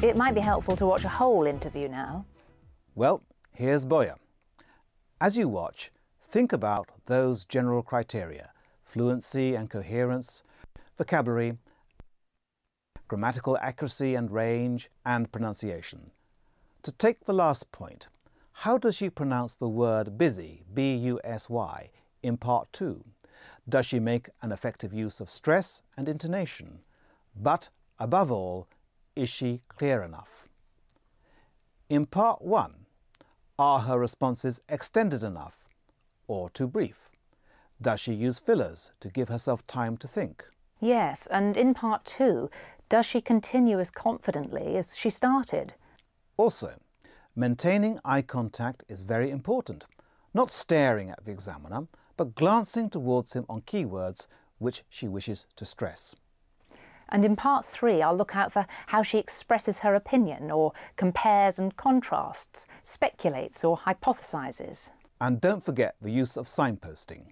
It might be helpful to watch a whole interview now. Well, here's Boya. As you watch, think about those general criteria: fluency and coherence, vocabulary, grammatical accuracy and range, and pronunciation. To take the last point, how does she pronounce the word busy, B-U-S-Y, in part 2? Does she make an effective use of stress and intonation? But, above all, is she clear enough? In part 1, are her responses extended enough or too brief? Does she use fillers to give herself time to think? Yes, and in part 2, does she continue as confidently as she started? Also, maintaining eye contact is very important. Not staring at the examiner, but glancing towards him on keywords which she wishes to stress. And in part 3, I'll look out for how she expresses her opinion or compares and contrasts, speculates or hypothesises. And don't forget the use of signposting.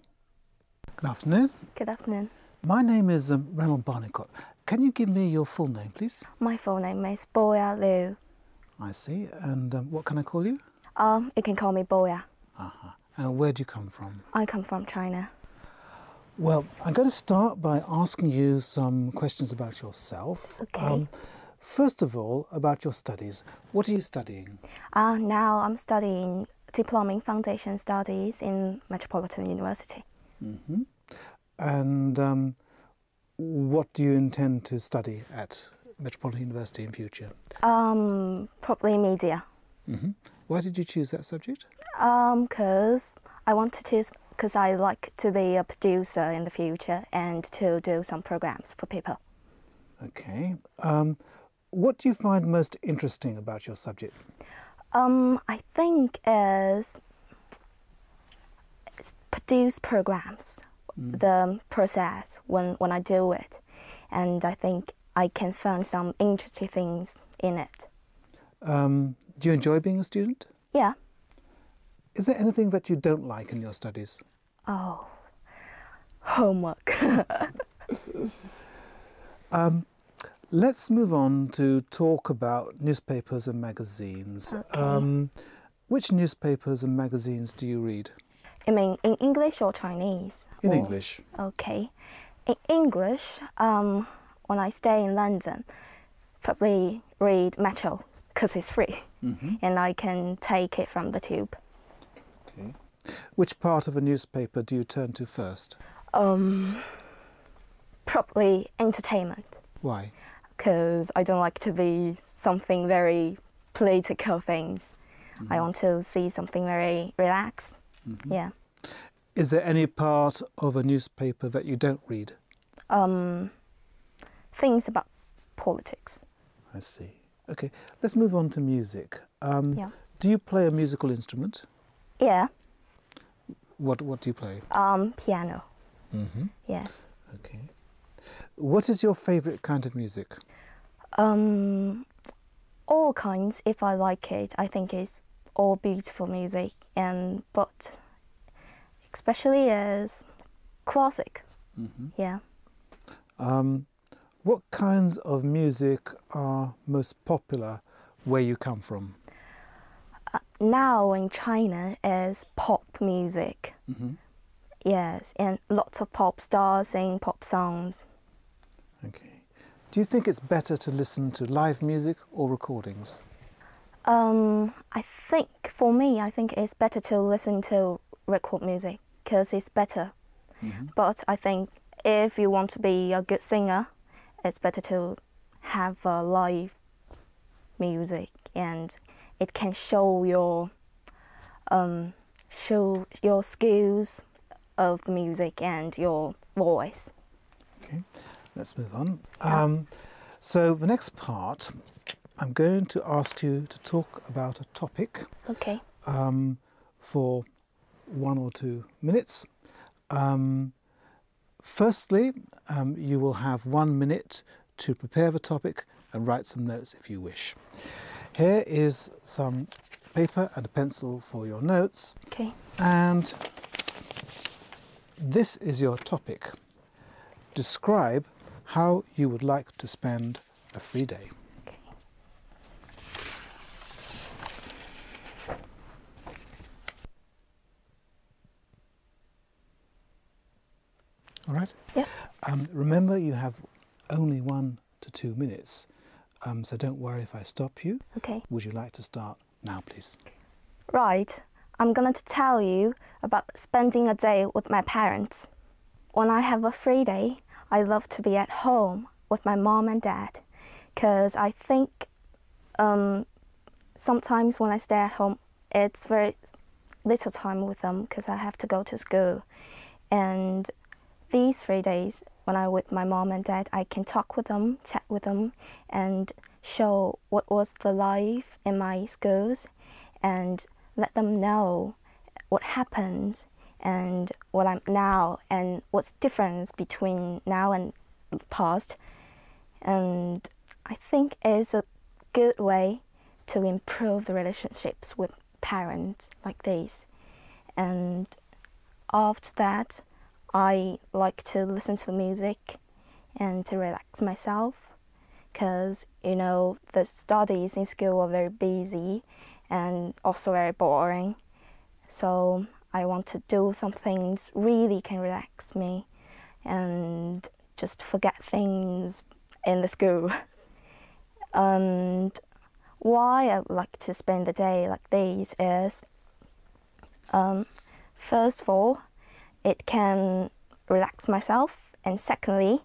Good afternoon. Good afternoon. My name is Ranald Barnicott. Can you give me your full name, please? My full name is Boya Liu. I see. And what can I call you? You can call me Boya. And where do you come from? I come from China. Well, I'm going to start by asking you some questions about yourself. Okay. First of all, about your studies. What are you studying? Now I'm studying Diploma in Foundation Studies in Metropolitan University. Mm-hmm. And what do you intend to study at Metropolitan University in future? Probably media. Mm-hmm. Why did you choose that subject? Because I want to choose, because I like to be a producer in the future and to do some programs for people. Okay. What do you find most interesting about your subject? I think is produce programs, the process when I do it, and I think I can find some interesting things in it. Do you enjoy being a student? Yeah. Is there anything that you don't like in your studies? Oh, homework. Let's move on to talk about newspapers and magazines. Okay. Which newspapers and magazines do you read? You mean in English or Chinese? In English. Okay. In English, when I stay in London, probably read Metro because it's free, and I can take it from the tube. Okay. Which part of a newspaper do you turn to first? Probably entertainment. Why? Because I don't like to be something very political things. I want to see something very relaxed. Yeah. Is there any part of a newspaper that you don't read? Things about politics. I see. Okay, let's move on to music. Yeah. Do you play a musical instrument? Yeah. What do you play? Piano. Yes. Okay. What is your favourite kind of music? All kinds, if I like it. I think it's all beautiful music, but especially as classic. Yeah. What kinds of music are most popular where you come from? Now in China is pop music. Yes, and lots of pop stars sing pop songs. Okay. Do you think it's better to listen to live music or recordings? I think, for me, I think it's better to listen to record music because it's better. But I think if you want to be a good singer, it's better to have a live music, and it can show your skills of the music and your voice. Okay, let's move on. So the next part, I'm going to ask you to talk about a topic. Okay. For 1 or 2 minutes. Firstly, you will have 1 minute to prepare the topic and write some notes if you wish. Here is some paper and a pencil for your notes. Okay. And this is your topic. Describe how you would like to spend a free day. Okay. All right? Yeah. Remember, you have only 1 to 2 minutes, so don't worry if I stop you. Okay. Would you like to start now, please? Right. I'm going to tell you about spending a day with my parents. When I have a free day, I love to be at home with my mom and dad, because I think sometimes when I stay at home, it's very little time with them because I have to go to school. And these 3 days, when I'm with my mom and dad, I can talk with them, chat with them, and show what was the life in my schools, and let them know what happened and what I'm now and what's difference between now and past. And I think it's a good way to improve the relationships with parents like this. And after that, I like to listen to the music and to relax myself, because the studies in school are very busy and also very boring. So I want to do some things really can relax me and just forget things in the school. And why I like to spend the day like this is, first of all, it can relax myself, and secondly,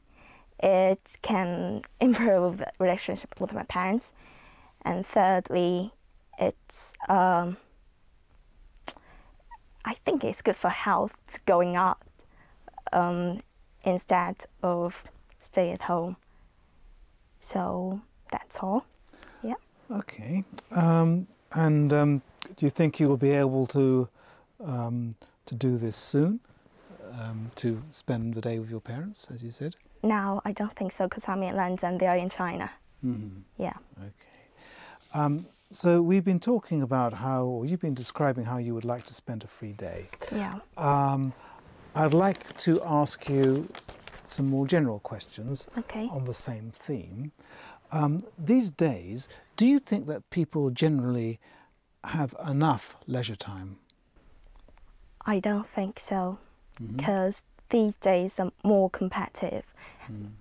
it can improve the relationship with my parents, and thirdly, it's I think it's good for health going out instead of stay at home. So that's all. Yeah. Okay. Do you think you'll be able to do this soon? To spend the day with your parents, as you said? Now I don't think so, because I'm in London, they are in China. Mm-hmm. Yeah. Okay. So we've been talking about or you've been describing how you would like to spend a free day. Yeah. I'd like to ask you some more general questions on the same theme. These days, do you think that people generally have enough leisure time? I don't think so, because these days are more competitive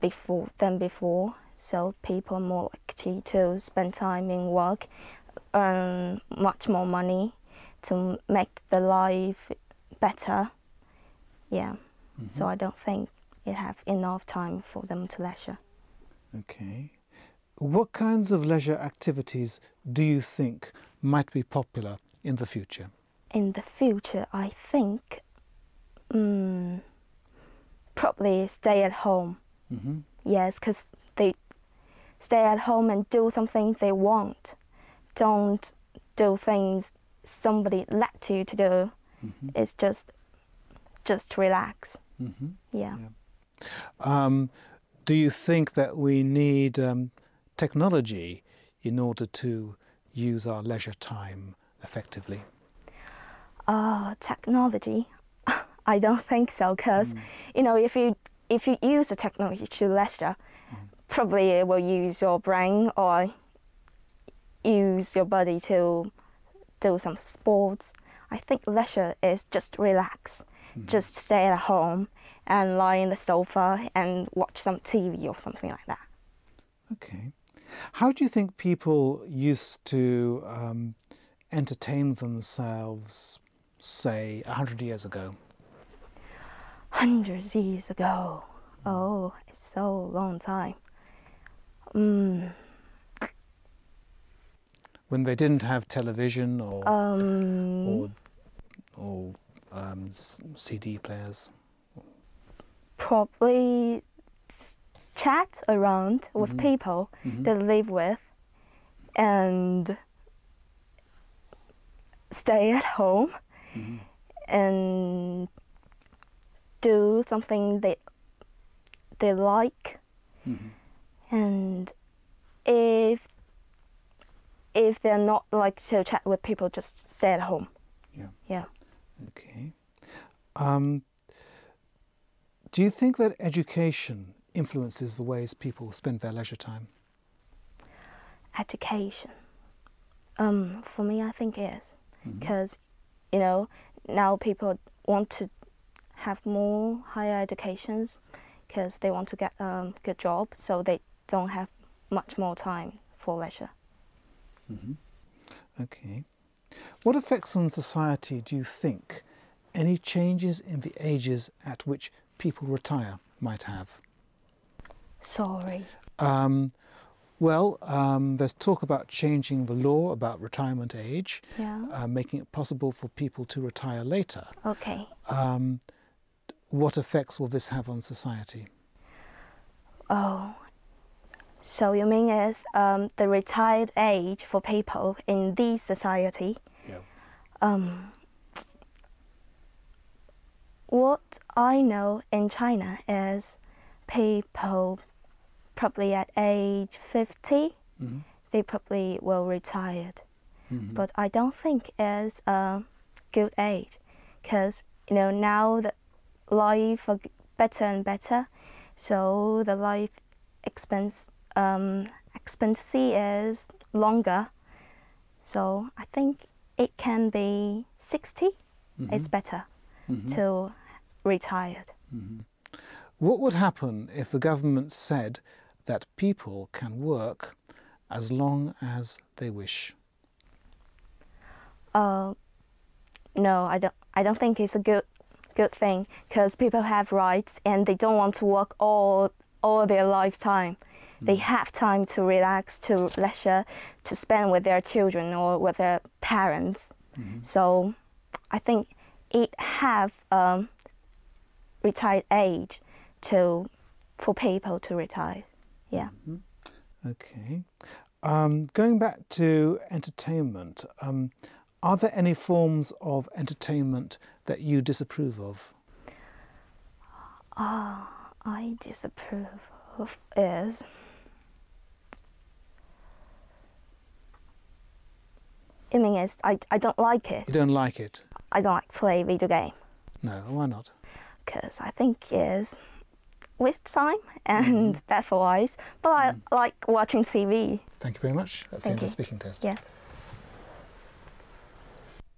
than before. So people are more likely to spend time in work, earn much more money to make their life better. Yeah. So I don't think you have enough time for them to leisure. Okay. What kinds of leisure activities do you think might be popular in the future? In the future, I think probably stay at home. Yes, because they stay at home and do something they want. Don't do things somebody let you to do. It's just relax. Yeah. Do you think that we need technology in order to use our leisure time effectively? Technology? I don't think so, because if you use the technology to leisure, probably it will use your brain or use your body to do some sports. I think leisure is just relax, just stay at home and lie in the sofa and watch some TV or something like that. Okay. How do you think people used to entertain themselves, say, 100 years ago? 100 years ago? Oh, it's so long time. When they didn't have television or CD players? Probably chat around with people they live with and stay at home and do something they like. And if they're not like to chat with people, just stay at home. Yeah. Okay. Do you think that education influences the ways people spend their leisure time? Education. For me, I think it is, because now people want to have more higher educations because they want to get a good job, so they don't have much more time for leisure. Okay. What effects on society do you think any changes in the ages at which people retire might have? Sorry. Well, there's talk about changing the law about retirement age, Yeah. making it possible for people to retire later. Okay. What effects will this have on society? Oh, so you mean is the retired age for people in this society? Yeah. What I know in China is people probably at age 50, they probably will retire. But I don't think it's a good age, because now the life are better and better, so the life expectancy is longer. So I think it can be 60. It's better to retire. What would happen if the government said that people can work as long as they wish? No, I don't think it's a good thing, because people have rights and they don't want to work all their lifetime. They have time to relax, to leisure, to spend with their children or with their parents. So I think it have retired age for people to retire. Yeah. Okay. Going back to entertainment, are there any forms of entertainment that you disapprove of? I disapprove of is I mean is I don't like it. You don't like it? I don't like play video game. No, why not? Because I think it's waste time and bad for eyes. But I like watching TV. Thank you very much. That's the end of the speaking test. Yeah.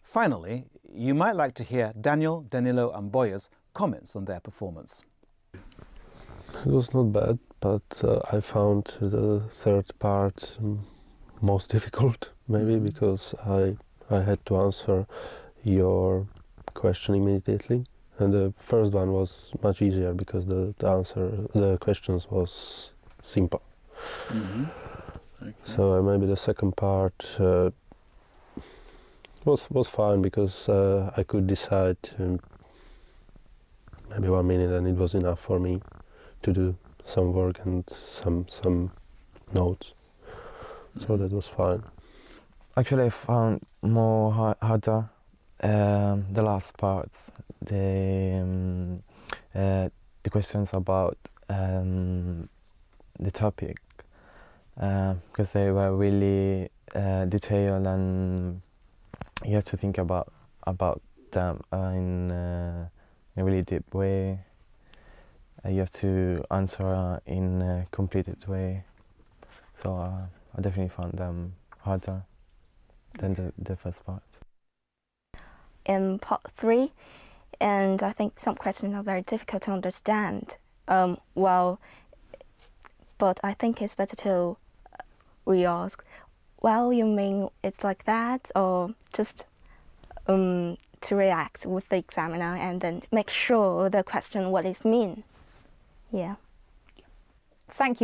Finally, you might like to hear Daniel, Danilo and Boya's comments on their performance. It was not bad, but I found the third part most difficult, maybe because I had to answer your question immediately, and the first one was much easier because the questions was simple. Okay. So maybe the second part was fine, because I could decide maybe 1 minute, and it was enough for me to do some work and some notes. So that was fine. Actually, I found more harder the last part, the questions about the topic, because they were really detailed, and you have to think about them in a really deep way. You have to answer in a completed way. So I definitely found them harder than the first part. In part 3, and I think some questions are very difficult to understand. But I think it's better to re-ask, well, you mean it's like that, or just to react with the examiner and then make sure the question what it means. Yeah. Thank you.